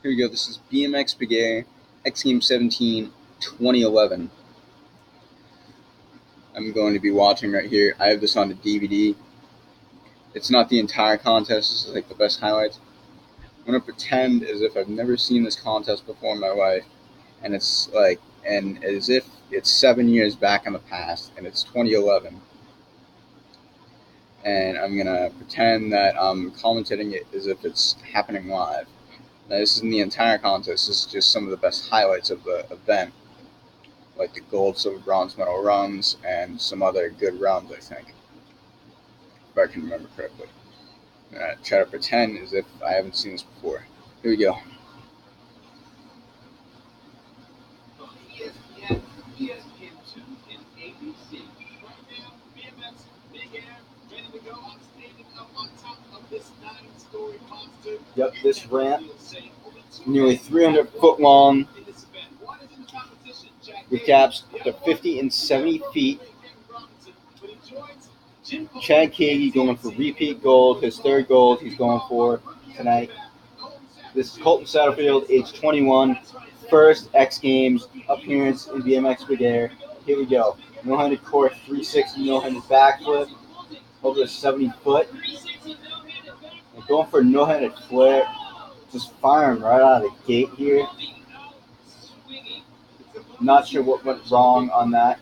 Here we go. This is BMX Big Air, X Games 17, 2011. I'm going to be watching right here. I have this on the DVD. It's not the entire contest. This is like the best highlights. I'm going to pretend as if I've never seen this contest before in my life. And it's like, and as if it's 7 years back in the past, and it's 2011. And I'm going to pretend that I'm commentating it as if it's happening live. Now, this isn't the entire contest. This is just some of the best highlights of the event, like the gold, silver, bronze medal runs, and some other good runs, I think, if I can remember correctly. I'm going to try to pretend as if I haven't seen this before. Here we go. Yep, this ramp, nearly 300 foot long, with gaps up to 50 and 70 feet. Chad Kagy going for repeat gold, his third gold he's going for tonight. This is Colton Satterfield, age 21, first X Games appearance in BMX Big Air. Here we go. No-handed core 360, no-handed backflip, over the 70 foot. And going for a no-handed flair, just firing right out of the gate here. Not sure what went wrong on that.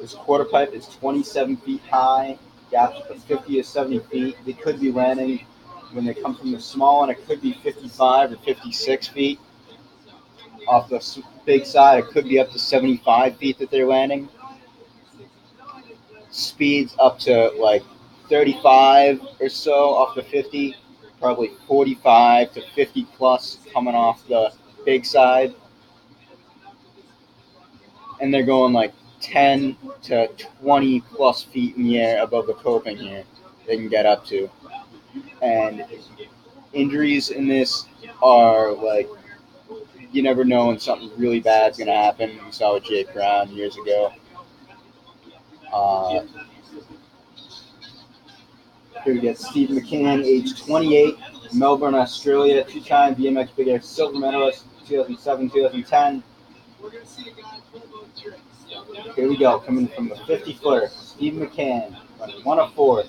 This quarter pipe is 27 feet high, gaps up to 50 to 70 feet. They could be landing when they come from the small one. It could be 55 or 56 feet. Off the big side, it could be up to 75 feet that they're landing. Speeds up to like 35 or so off the 50, probably 45 to 50 plus coming off the big side. And they're going like 10 to 20 plus feet in the air above the coping here. They can get up to. And injuries in this are like, you never know when something really bad's going to happen. We saw with Jake Brown years ago. Here we get Steve McCann, age 28, Melbourne, Australia, two-time BMX Big Air silver medalist, 2007, 2010. Here we go, coming from the 50-footer, Steve McCann, running 104.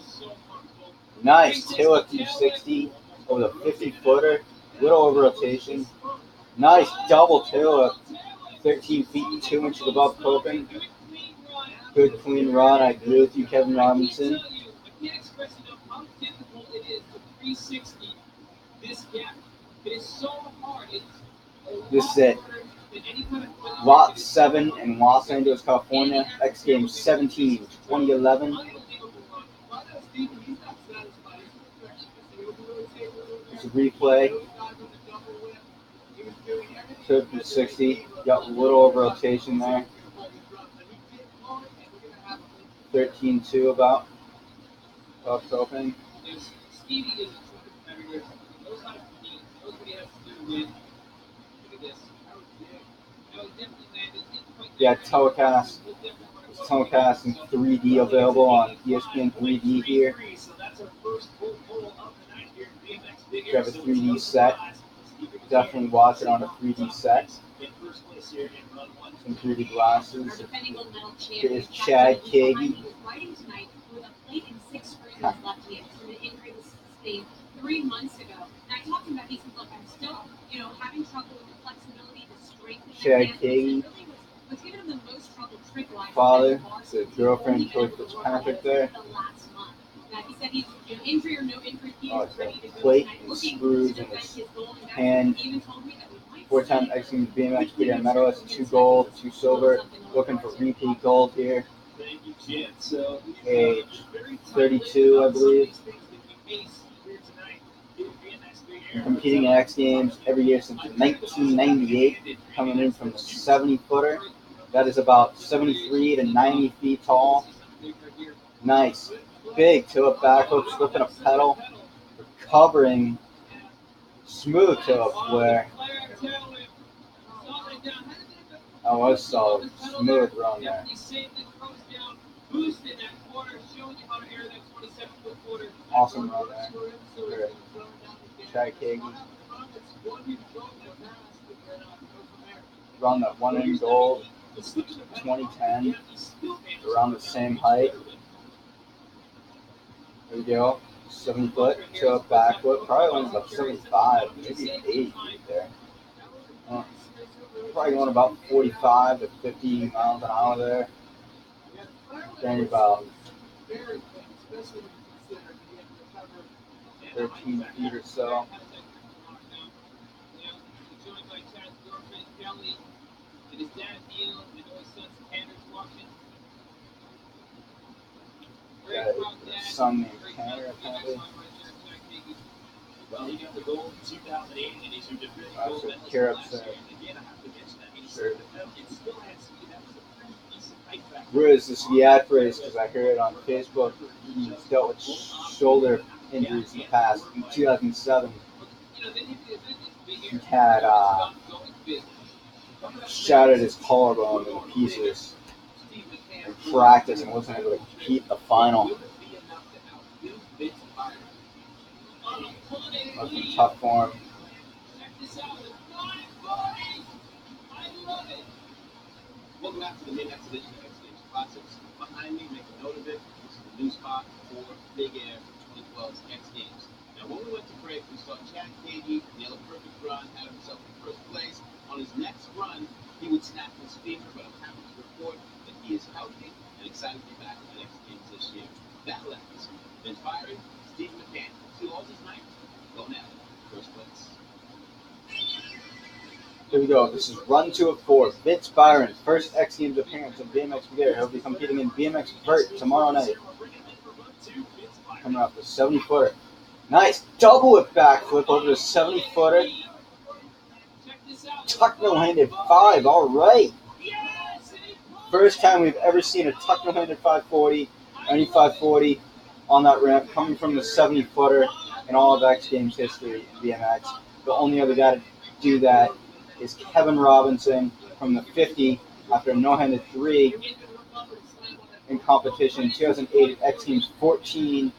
Nice tail 260 over the 50-footer, little over rotation. Nice double tail up, 13 feet 2 inches above coping. Good clean run. I agree with you, Kevin Robinson. This is it. Lot 7 in Los Angeles, California. X Games 17, 2011. It's a replay. 60. Got a little over rotation there. 13.2 about. Up opening. Yeah, telecast in 3D available on ESPN 3D here. If you have a 3D set, definitely watch it on a 3D set. Some 3D glasses. Here's Chad Kagy. 3 months ago. And I talked to him about these. Look, I'm still, having trouble with the flexibility, the strength. Chad Kagy. What's given him the most trouble trick-wise. Father, the girlfriend, Coach Fitzpatrick there. He said he's injury or no injury, he's ready to go. Plate and screws in his hand. 4-time X Games BMX Big Air medalist, 2 gold, 2 silver. Looking for repeat gold here. Age 32, I believe. Been competing in X Games every year since 1998, coming in from the 70-footer. That is about 73 to 90 feet tall. Nice. Big toe-up backflip, slipping a pedal, recovering, smooth toe-up flare. That was solid. Smooth run there. Awesome run there. Chad Kagy. Around that one in gold, 2010, around the same height. There we go. 70 foot to a backflip, probably only about 75, maybe 80 feet there. Probably going about 45 to 50 miles an hour there. Then about 13 feet or so. Got a son named Tanner, apparently. So Carrots there. Sure. Where is this Yak race? Because I heard on Facebook he's dealt with shoulder injuries in the past. In 2007, he had shattered his collarbone into pieces in practice and wasn't able to compete the final. Was in tough form. Welcome back to the BMX edition of X Games Classics. Behind me, make a note of it. This is the new spot for Big Air 2012's X Games. Now, when we went to break, we saw Kagy nail a perfect run, had himself in first place. On his next run, he would snap his femur, but I'm happy to report that he is healthy and excited to be back at the X Games this year. That left us inspiring Steve McCann. 2 Aussies night, going at it, first place. Here we go. This is run 2 of 4. Vince Byron, first X Games appearance in BMX Big Air. He'll be competing in BMX Vert tomorrow night. Coming off the 70-footer. Nice double whip backflip over the 70-footer. Tuck no-handed 5. All right. First time we've ever seen a tuck no-handed 540, any 540 on that ramp coming from the 70-footer in all of X Games history in BMX. The only other guy to do that is Kevin Robinson from the 50 after a no-handed 3 in competition 2008 at X Games 14.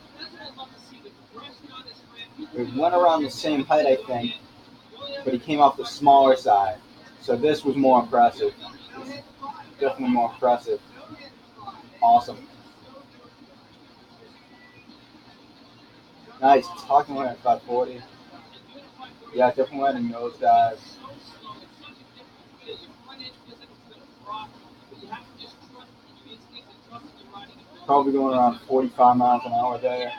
We went around the same height, I think, but he came off the smaller side. So this was more impressive. Definitely more impressive. Awesome. Nice. Talking about at 540. Yeah, definitely had a nosedive. Probably going around 45 miles an hour there.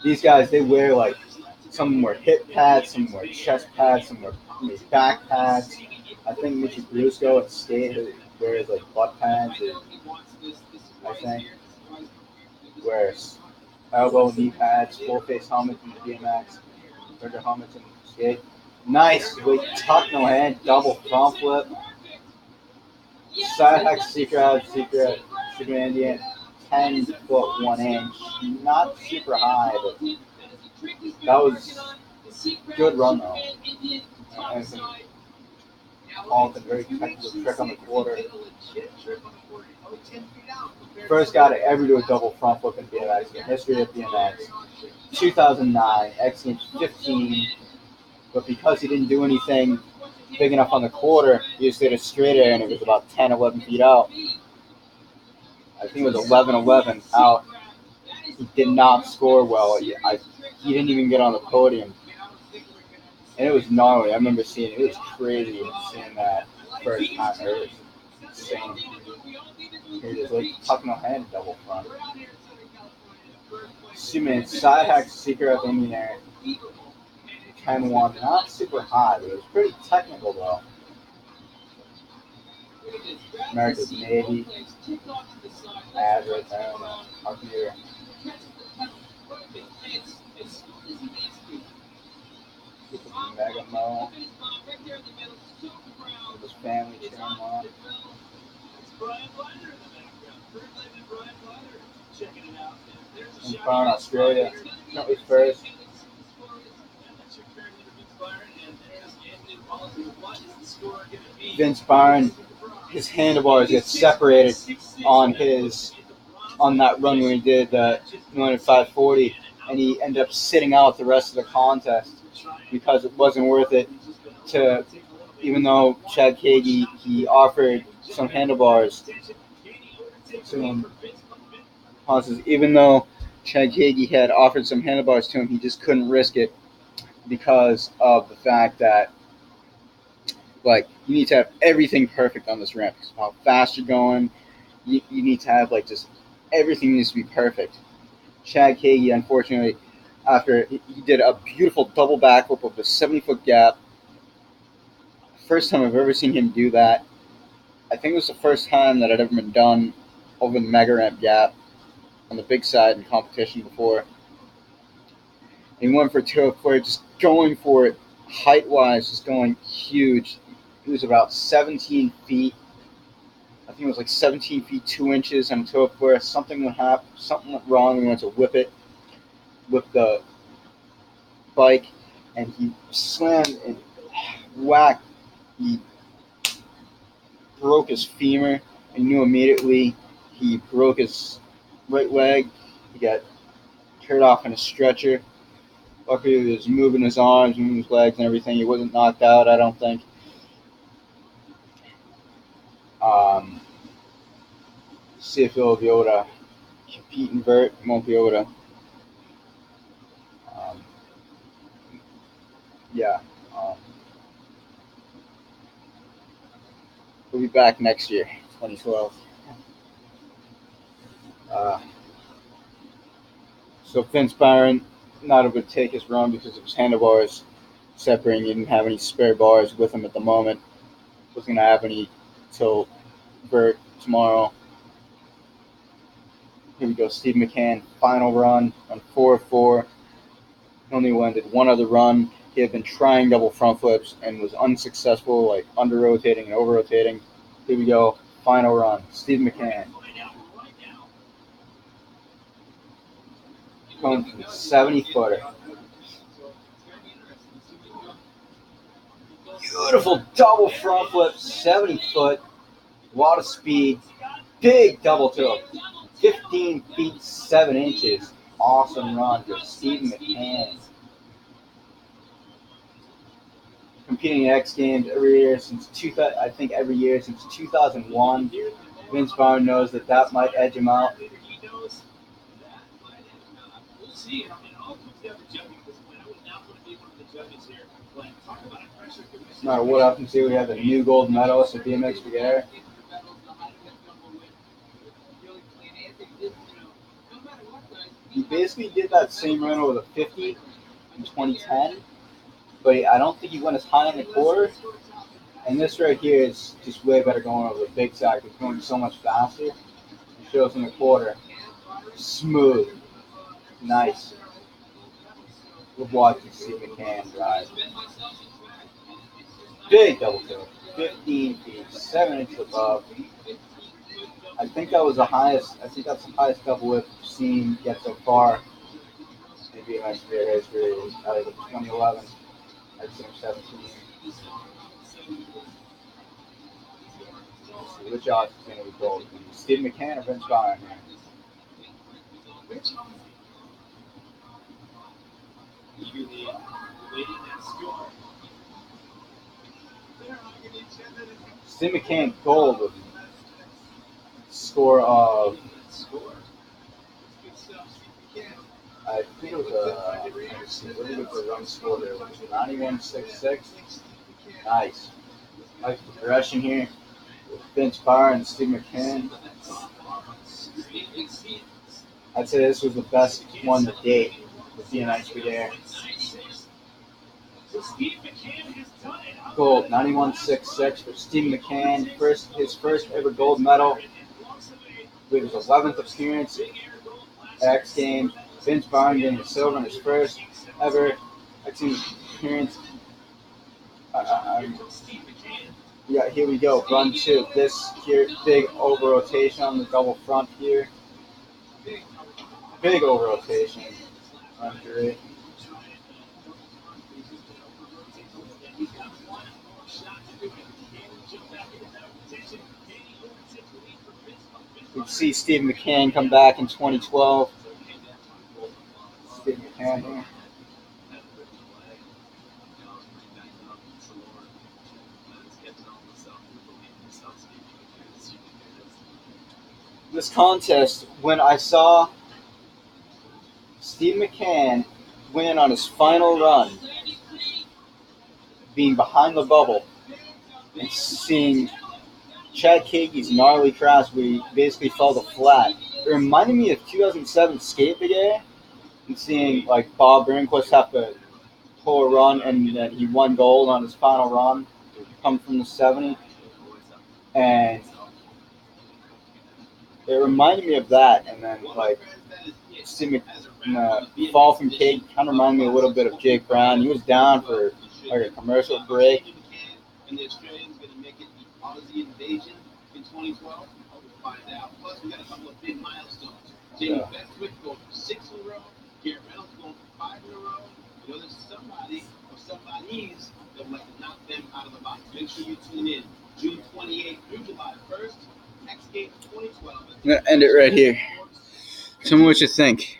These guys, they wear like, some wear hip pads, some wear chest pads, some wear back pads. I think Mitchie Brusco at State wears like butt pads. I think wears elbow knee pads, full face helmets in the BMX, regular helmets in the skate. Nice, wait, tuck no hand, double front flip. Side hack secret Indian, 10 foot 1 inch. Not super high, but that was a good run though. And all the very technical trick on the quarter. First guy to ever do a double front flip in BMX in the history of BMX. 2009, X Games 15. But because he didn't do anything big enough on the quarter, he just did a straight air and it was about 10, 11 feet out. I think it was 11-11 out. He did not score well. He didn't even get on the podium. And it was gnarly. I remember seeing it. It was crazy seeing that first time. It was insane. Here it is, like tucking no hand double front. 2 minutes. Side hack secret of Indian Air. 10-1. Not super high, but it was pretty technical though. America's Navy. Ad right there up here. Mega Mo. With his family cheering on. In front of Australia. Currently first. Vince Byron, his handlebars get separated on that run when he did the 540, and he ended up sitting out the rest of the contest because it wasn't worth it to, even though Chad Kagy, he offered some handlebars to him. Even though Chad Kagy had offered some handlebars to him, he just couldn't risk it because of the fact that, like, you need to have everything perfect on this ramp. Because how fast you're going, you need to have, like, just everything needs to be perfect. Chad Kagy, unfortunately, after he did a beautiful double backflip of a 70-foot gap. First time I've ever seen him do that. I think it was the first time that I'd ever been done over the mega ramp gap on the big side in competition before. And he went for 204, just going for it height-wise, just going huge. He was about 17 feet. I think it was like 17 feet 2 inches on 204. Something went wrong. We went to whip the bike, and he slammed and whacked. He broke his femur, and knew immediately. He broke his right leg. He got carried off in a stretcher. Luckily, he was moving his arms, moving his legs, and everything. He wasn't knocked out, I don't think. See if he'll be able to compete in Vert. He won't be able to. He'll be back next year, 2012. So Vince Byron not able to take his run because of his handlebars separating. He didn't have any spare bars with him at the moment. Wasn't going to have any till Vert tomorrow. Here we go, Steve McCann, final run on 4-4. He only landed one other run. He had been trying double front flips and was unsuccessful, like under-rotating and over-rotating. Here we go, final run, Steve McCann. Going from the 70-footer. Beautiful double front flip, 70-foot, a lot of speed, big double tilt, 15 feet 7 inches. Awesome run for Steve McCann. Competing in X Games every year since 2001. Vince Byron knows that might edge him out. No matter what happens here, we have a new gold medalist at BMX Big Air. He basically did that same run with a 50 in 2010, but I don't think he went as high in the quarter. And this right here is just way better going over the big side. It's going so much faster. It shows in the quarter. Smooth. Nice. We'll watch and see if it can drive. Big double tilt. 15 feet, 7 inches above. I think that was the highest. I think that's the highest double whip we've seen yet so far in BMX Big Air history. Out of 2011, X Games 17. Let's see which odds is going to be gold. Steve McCann or Vince Byron here? Steve McCann gold with a score of, I think it was what did the run score there? Was it 91.66? Nice. Nice progression here with Vince Byron and Steve McCann. I'd say this was the best one to date with BMX Big Air. Gold, 91.66 for Steve McCann. His first ever gold medal. With his 11th appearance at X Games. Vince Byron getting a silver in his first ever X Games appearance. Yeah, here we go. Run 2. This here, big over rotation on the double front here. Big over rotation. Run 3. We see Steve McCann come back in 2012. Steve this contest when I saw Steve McCann win on his final run, being behind the bubble, and seeing Chad Kagy's gnarly crash where he basically fell to flat. It reminded me of 2007 Skate Big Air, and seeing like Bob Burnquist have to pull a run, and he won gold on his final run, come from the 70, and it reminded me of that. And then like fall from Kagy kind of reminded me a little bit of Jake Brown. He was down for like a commercial break. And the Australians going to make it the Aussie invasion in 2012? We'll find out. Plus, we got a couple of big milestones. Jamie Backflip going for 6 in a row. Garrett Reynolds going for 5 in a row. You know, there's somebody or somebodies that would like to knock them out of the box. Make sure you tune in June 28th through July 1st. X Games 2012. I'm going to end it right here. Tell me what you think.